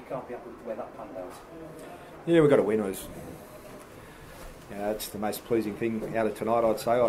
can't be happy with the way that panned out. Yeah, we got a win. It's the most pleasing thing out of tonight, I'd say.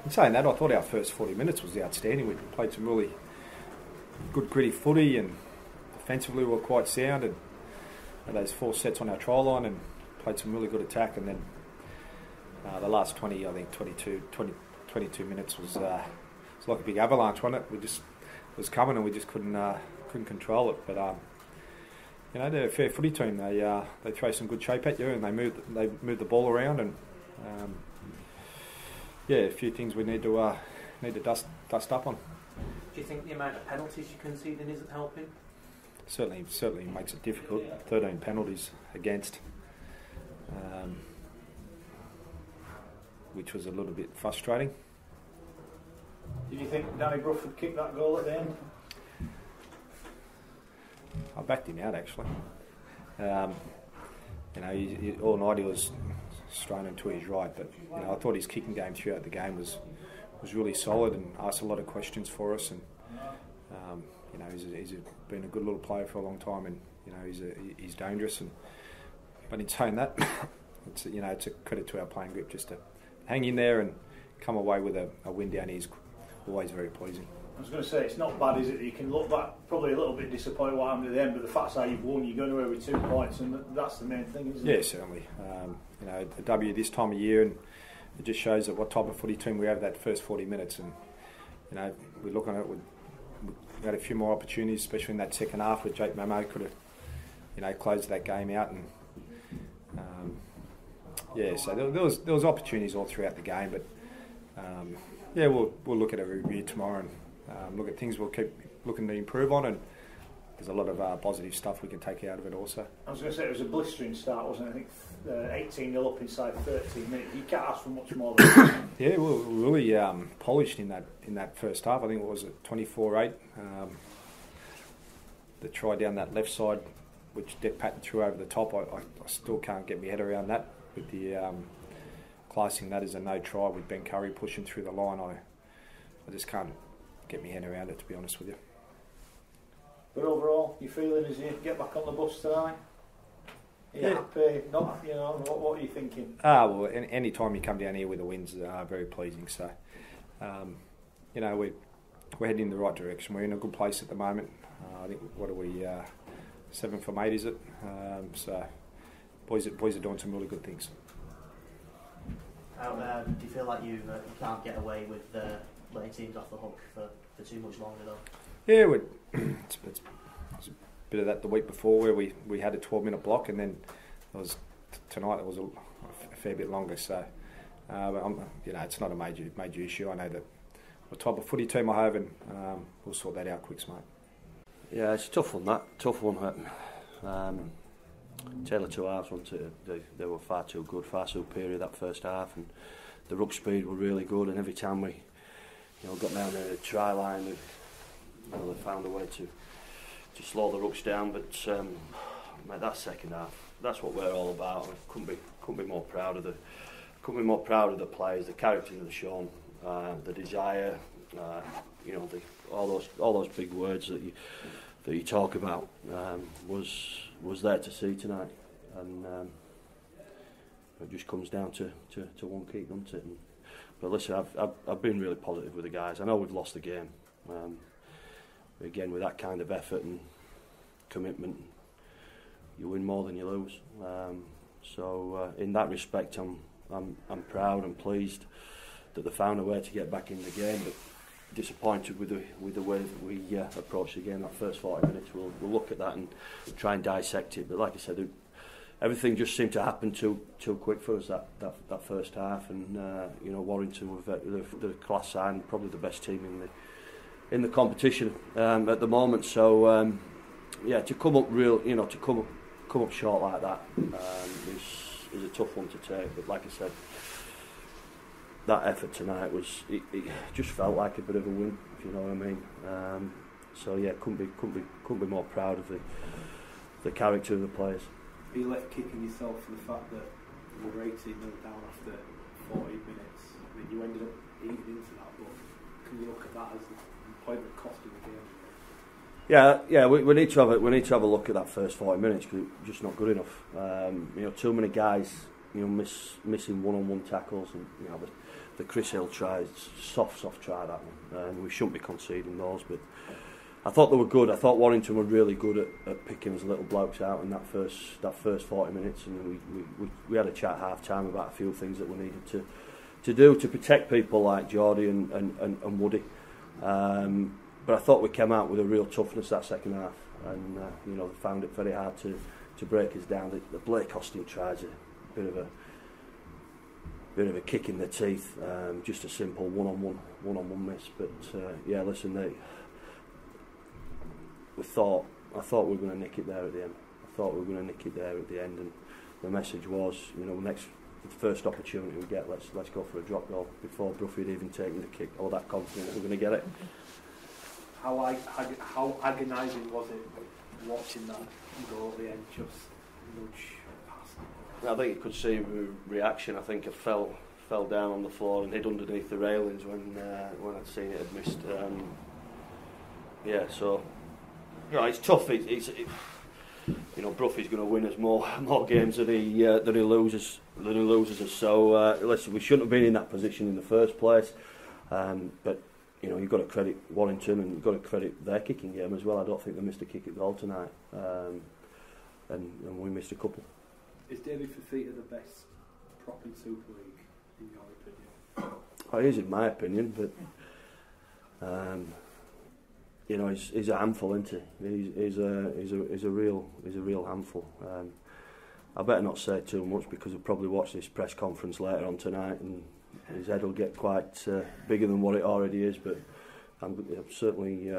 In saying that, I thought our first 40 minutes was outstanding. We played some really good gritty footy, and defensively we were quite sound, and those 4 sets on our try line, and played some really good attack. And then the last 22 minutes was like a big avalanche, wasn't it? It was coming, and we just couldn't control it. But they're a fair footy team. They throw some good shape at you, and they move the ball around, and a few things we need to dust up on. Do you think the amount of penalties you conceding isn't helping? Certainly makes it difficult. 13 penalties against, which was a little bit frustrating. Did you think Danny Brough would kick that goal at the end? I backed him out, actually. All night he was straining to his right, but I thought his kicking game throughout the game was really solid and asked a lot of questions for us. And he's been a good little player for a long time, and he's dangerous. But in saying that, it's a credit to our playing group just to hang in there and come away with a win down here is always very pleasing. I was going to say, it's not bad, is it? You can look back, probably a little bit disappointed what happened at the end, but the fact that you've won, you're going away with 2 points, and that's the main thing, isn't it? Yeah, certainly. A W this time of year, and it just shows that what type of footy team we have that first 40 minutes. And we look on it, we had a few more opportunities, especially in that second half, where Jake Mamo could have, closed that game out. And so there was opportunities all throughout the game, but we'll look at a review tomorrow and look at things we'll keep looking to improve on, and there's a lot of positive stuff we can take out of it also. I was going to say, it was a blistering start, wasn't it? I think 18-0 up inside 13 minutes. You can't ask for much more than that. Yeah, we were really polished in that first half. I think it was at 24-8. The try down that left side, which Depp Patton threw over the top, I still can't get my head around that. With the classing that as a no try with Ben Curry pushing through the line, I just can't get my head around it, to be honest with you. But overall, you feeling as you get back on the bus tonight? Happy? Not happy? What are you thinking? Well, any time you come down here with the wins are very pleasing. So, we're heading in the right direction. We're in a good place at the moment. I think, what are we? 7 from 8, is it? So, boys are doing some really good things. Do you feel like you can't get away with letting teams off the hook for too much longer, though? Yeah, it's a bit of that the week before, where we had a 12-minute block, and then tonight it was a fair bit longer. So, it's not a major issue. I know that what type of footy team I have, and we'll sort that out quick, mate. Yeah, it's a tough one. Taylor 2 halves, they were far too good, far superior that first half, and the ruck speed were really good. And every time we, got down the try line, they found a way to slow the rucks down. But mate, that second half, that's what we're all about. I couldn't be more proud of the players, the character that they've shown, the desire, all those big words that you talk about was there to see tonight, and it just comes down to one kick, doesn't it? But listen, I've been really positive with the guys. I know we've lost the game. Again, with that kind of effort and commitment, you win more than you lose. So in that respect, I'm proud and pleased that they found a way to get back in the game. But disappointed with the way that we approached the game that first 40 minutes. We'll look at that and try and dissect it. But like I said, everything just seemed to happen too quick for us that first half. And Warrington were the class side and probably the best team in the competition at the moment. So to come up come up short like that is a tough one to take. But like I said, that effort tonight it just felt like a bit of a win, if you know what I mean. Couldn't be more proud of the character of the players. Are you left kicking yourself for the fact that you were 18-0 down after 40 minutes? I mean, you ended up eating into that, but can you look at that as the point that cost you the game? Yeah. We need to have a look at that first 40 minutes because it's just not good enough. Too many guys, missing one-on-one tackles, and the Chris Hill tries, soft try that one. We shouldn't be conceding those, but I thought they were good. I thought Warrington were really good at picking us little blokes out in that first 40 minutes, and we had a chat half time about a few things that we needed to do to protect people like Geordie and Woody. But I thought we came out with a real toughness that second half, and they found it very hard to break us down. The Blake Austin tries a bit of a kick in the teeth, just a simple one-on-one miss. But listen, I thought we were going to nick it there at the end. And the message was, the first opportunity we get, let's go for a drop goal before Bruffy had even taken the kick, or that confident that we're going to get it. How agonising was it watching that go at the end, just nudge past? I think you could see reaction. I think it fell down on the floor and hid underneath the railings when I'd seen it had missed. So it's tough. Bruffy's going to win us more games than he loses us. So listen, we shouldn't have been in that position in the first place. But you've got to credit Warrington, and you've got to credit their kicking game as well. I don't think they missed a kick at goal tonight, and we missed a couple. Is David Fafita the best prop in Super League, in your opinion? Oh, he is in my opinion, but he's a handful, isn't he? He's a real handful. I better not say too much because we'll probably watch this press conference later on tonight, and his head will get quite bigger than what it already is. But I'm certainly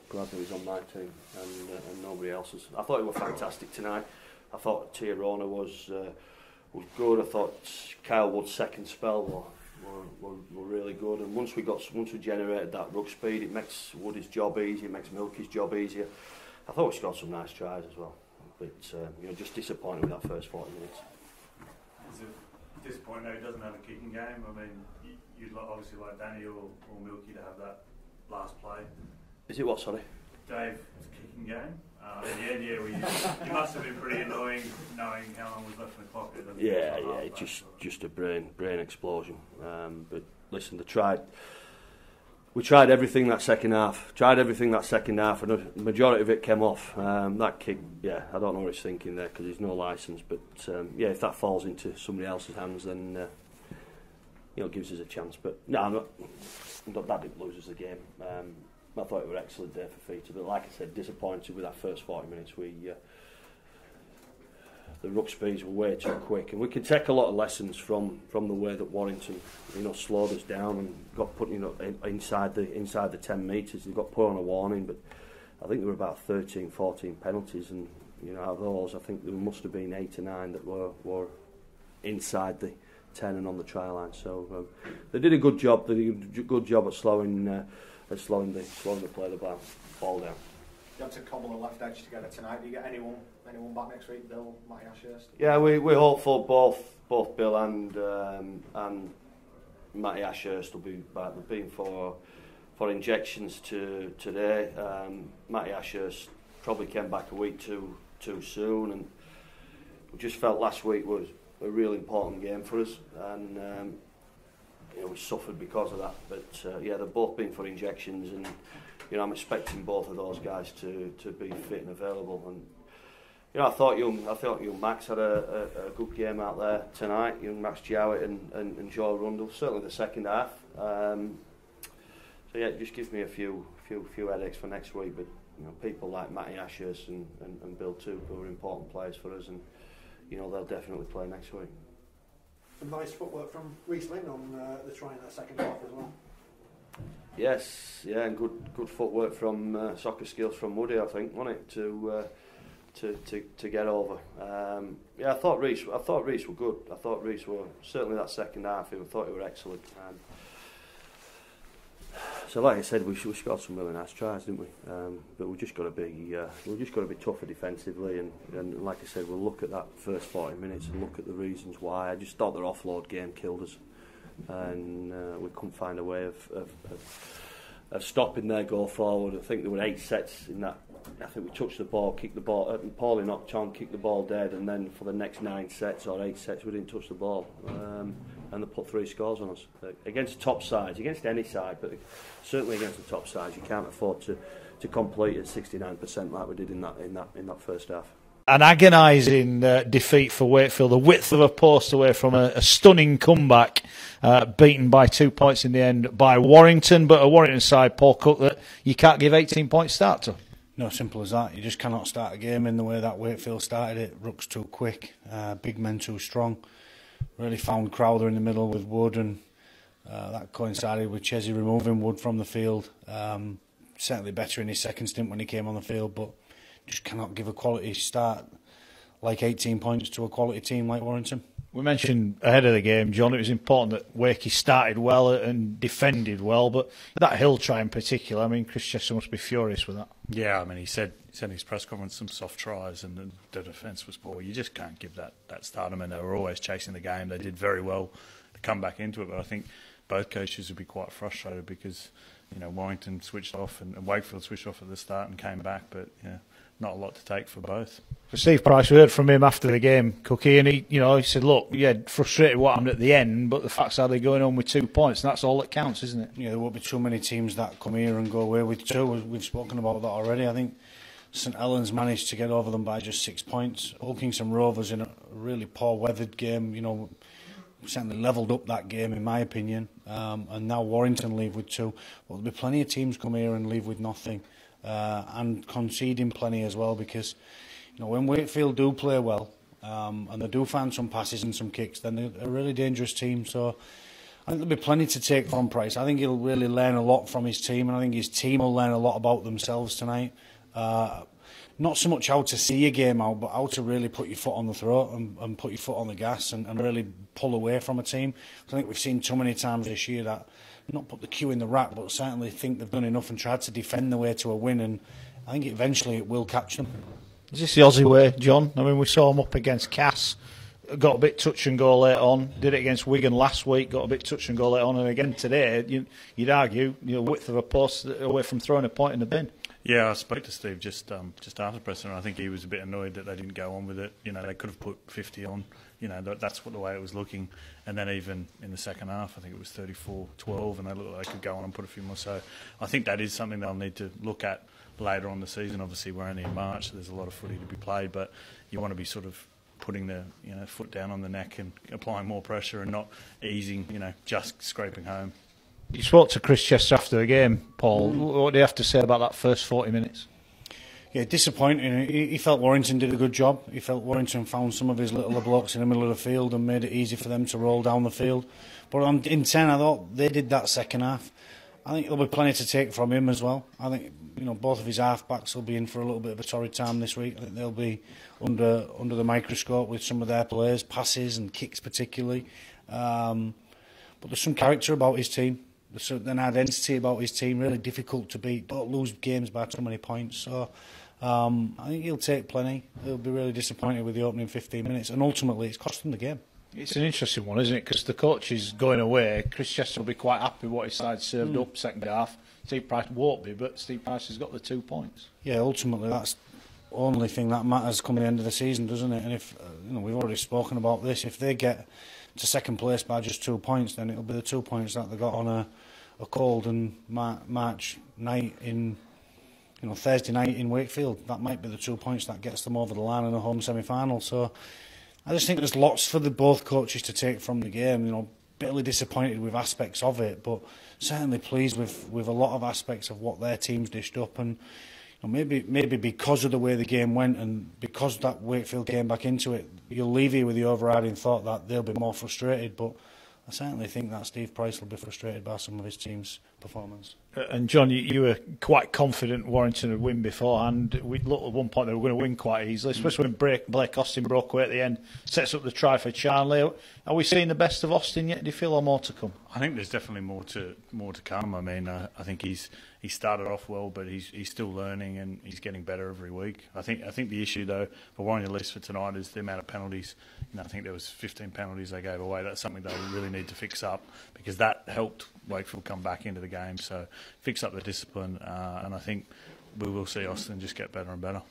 glad that he's on my team and nobody else's. I thought he was fantastic tonight. I thought Tiarona was good. I thought Kyle Wood's second spell were really good. And once we generated that ruck speed, it makes Woody's job easier, it makes Milky's job easier. I thought we scored some nice tries as well. But just disappointed with that first 40 minutes. Is it disappointing that he doesn't have a kicking game? I mean, you'd obviously like Danny or Milky to have that last play. Is it what, sorry? Dave's kicking game. In the end, you must have been pretty annoying knowing how long was left in the clock. Just a brain explosion. But listen, we tried everything that second half. And the majority of it came off. That kick, I don't know what he's thinking there because he's no licence. But if that falls into somebody else's hands, then it gives us a chance. But no, that didn't lose us the game. I thought it was excellent there for Fafita, but like I said, disappointed with that first 40 minutes. The ruck speeds were way too quick, and we can take a lot of lessons from the way that Warrington, slowed us down and got put, inside the 10 metres. They got put on a warning, but I think there were about 13, 14 penalties, and out of those, I think there must have been 8 or 9 that were inside the 10 and on the try line. So they did a good job. They did a good job at slowing the play of the ball down. You had to cobble a left edge together tonight. Do you get anyone back next week? Bill, Matty Ashurst? Yeah, we're hopeful both Bill and Matty Ashurst will be back. They've been for injections today. Matty Ashurst probably came back a week too soon, and we just felt last week was a real important game for us, and we suffered because of that. But they've both been for injections, and I'm expecting both of those guys to be fit and available. And I thought young Max had a good game out there tonight. Young Max Jowett and Joe Rundle, certainly the second half. It just gives me a few headaches for next week. But people like Matty Ashurst and Bill Cooke who are important players for us, and they'll definitely play next week. Some nice footwork from Reece Lynn on the try in that second half as well. Yes, and good footwork from soccer skills from Woody, I think, wasn't it, to get over. I thought Reece were good. I thought Reece were certainly that second half. I thought he were excellent. So, like I said, we scored some really nice tries, didn't we? But we've just got to be tougher defensively, and like I said, we'll look at that first 40 minutes and look at the reasons why. I just thought their offload game killed us, and we couldn't find a way of of stopping their go forward. I think there were 8 sets in that. I think we touched the ball, kicked the ball, Paulie knocked on, kicked the ball dead, and then for the next 9 sets or 8 sets we didn't touch the ball, and they put 3 scores on us. Against top sides, against any side, but certainly against the top sides, you can't afford to complete at 69% like we did in that first half. An agonising defeat for Wakefield, the width of a post away from a stunning comeback, beaten by 2 points in the end by Warrington, but a Warrington side, Paul Cooke, that you can't give 18 points start to. No, simple as that. You just cannot start a game in the way that Wakefield started it. Ruck's too quick, big men too strong. Really found Crowther in the middle with Wood, and that coincided with Chesney removing Wood from the field. Certainly better in his second stint when he came on the field, but just cannot give a quality start like 18 points to a quality team like Warrington. We mentioned ahead of the game, John, it was important that Wakey started well and defended well, but that Hill try in particular, I mean, Chris Chester must be furious with that. Yeah, I mean, he said in his press conference some soft tries and the defence was poor. You just can't give that start. I mean, they were always chasing the game. They did very well to come back into it, but I think both coaches would be quite frustrated because, you know, Warrington switched off and Wakefield switched off at the start and came back, but, yeah, not a lot to take for both. For Steve Price, we heard from him after the game, Cookie, and he said, look, yeah, frustrated what happened at the end, but the facts are they're going on with 2 points, and that's all that counts, isn't it? Yeah, there won't be too many teams that come here and go away with 2. We've spoken about that already. I think St Helens managed to get over them by just 6 points. Hulkingston Rovers in a really poor weathered game, certainly levelled up that game in my opinion, and now Warrington leave with 2. Well, there'll be plenty of teams come here and leave with nothing. And conceding plenty as well, because when Wakefield do play well and they do find some passes and some kicks, then they're a really dangerous team. So I think there'll be plenty to take from Price. I think he'll really learn a lot from his team, and I think his team will learn a lot about themselves tonight. Not so much how to see a game out, but how to really put your foot on the throat and put your foot on the gas and really pull away from a team. I think we've seen too many times this year that not put the cue in the rack, but certainly think they've done enough and tried to defend the way to a win, and I think eventually it will catch them. Is this the Aussie way, John? I mean, we saw him up against Cass, got a bit touch and go late on, did it against Wigan last week, got a bit touch and go late on, and again today, you'd argue, width of a post away from throwing a point in the bin. Yeah, I spoke to Steve just after press, and I think he was a bit annoyed that they didn't go on with it. They could have put 50 on. That's the way it was looking. And then even in the second half, I think it was 34-12, and they looked like they could go on and put a few more. So I think that is something they'll need to look at later on in the season. Obviously, we're only in March, so there's a lot of footy to be played, but you want to be sort of putting the foot down on the neck and applying more pressure and not easing, just scraping home. You spoke to Chris Chester after the game, Paul. What do you have to say about that first 40 minutes? Yeah, disappointing. He felt Warrington did a good job. He felt Warrington found some of his little blocks in the middle of the field and made it easy for them to roll down the field. But in 10, I thought they did that second half. I think there'll be plenty to take from him as well. I think both of his half-backs will be in for a little bit of a torrid time this week. I think they'll be under the microscope with some of their players, passes and kicks particularly. But there's some character about his team. There's an identity about his team, really difficult to beat. Don't lose games by too many points. So I think he'll take plenty. He'll be really disappointed with the opening 15 minutes, and ultimately it's cost them the game. It's an interesting one, isn't it? Because the coach is going away. Chris Chester will be quite happy with what his side served up second half. Steve Price won't be, but Steve Price has got the 2 points. Yeah, ultimately that's the only thing that matters come the end of the season, doesn't it? And if we've already spoken about this, if they get to second place by just 2 points, then it'll be the 2 points that they got on a cold and March night in Thursday night in Wakefield. That might be the 2 points that gets them over the line in a home semi-final. So I just think there's lots for both coaches to take from the game. Bitterly disappointed with aspects of it, but certainly pleased with a lot of aspects of what their teams dished up. And maybe because of the way the game went and because that Wakefield came back into it, you'll leave here with the overriding thought that they'll be more frustrated. But I certainly think that Steve Price will be frustrated by some of his team's performance. And John, you were quite confident Warrington would win beforehand. We looked at one point they were going to win quite easily, especially when Blake Austin broke away at the end, sets up the try for Charnley. Are we seeing the best of Austin yet? Do you feel or more to come? I think there's definitely more to come. I mean, I think he's he started off well, but he's still learning and he's getting better every week. I think the issue though for Warrington list for tonight is the amount of penalties. I think there was 15 penalties they gave away. That's something they really need to fix up, because that helped Wakefield come back into the game. So fix up the discipline, and I think we will see Austin just get better and better.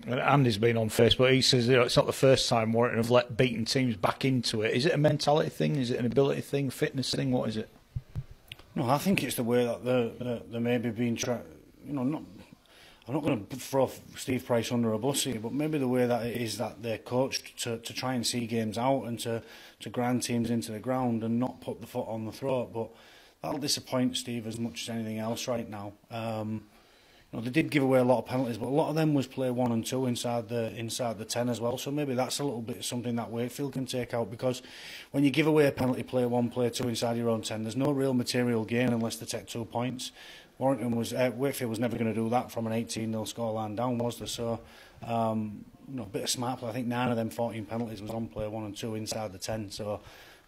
Andy's been on Facebook. He says it's not the first time Warrington have let beaten teams back into it. Is it a mentality thing? Is it an ability thing? Fitness thing? What is it? No, I think it's the way that they're maybe being trying. I'm not going to throw Steve Price under a bus here, but maybe the way that it is that they're coached to try and see games out and to grind teams into the ground and not put the foot on the throat. But that'll disappoint Steve as much as anything else right now. They did give away a lot of penalties, but a lot of them was play 1 and 2 inside the 10 as well. So maybe that's a little bit something that Wakefield can take out, because when you give away a penalty, play 1, play 2 inside your own 10, there's no real material gain unless they take 2 points. Wakefield was never going to do that from an 18-0 scoreline down, was there? So a bit of smart play. I think 9 of them 14 penalties was on play 1 and 2 inside the 10. So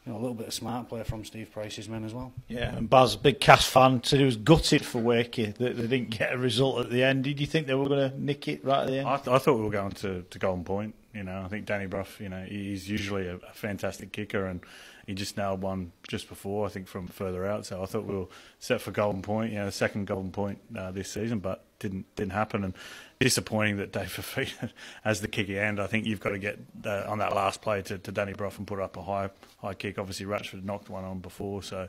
a little bit of smart play from Steve Price's men as well. Yeah, and Baz, big Cass fan, said he was gutted for Wakey that they didn't get a result at the end. Did you think they were going to nick it right at the end? I thought we were going to Golden Point. I think Danny Brough, he's usually a fantastic kicker, and he just nailed one just before, I think, from further out. So I thought we were set for Golden Point, the second Golden Point this season, but didn't happen. And disappointing that Dave Fafita has the kicky end. I think you've got to get on that last play to Danny Brough and put up a high kick. Obviously, Ratchford knocked one on before, so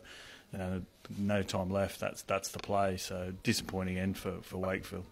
no time left. That's the play. So disappointing end for Wakefield.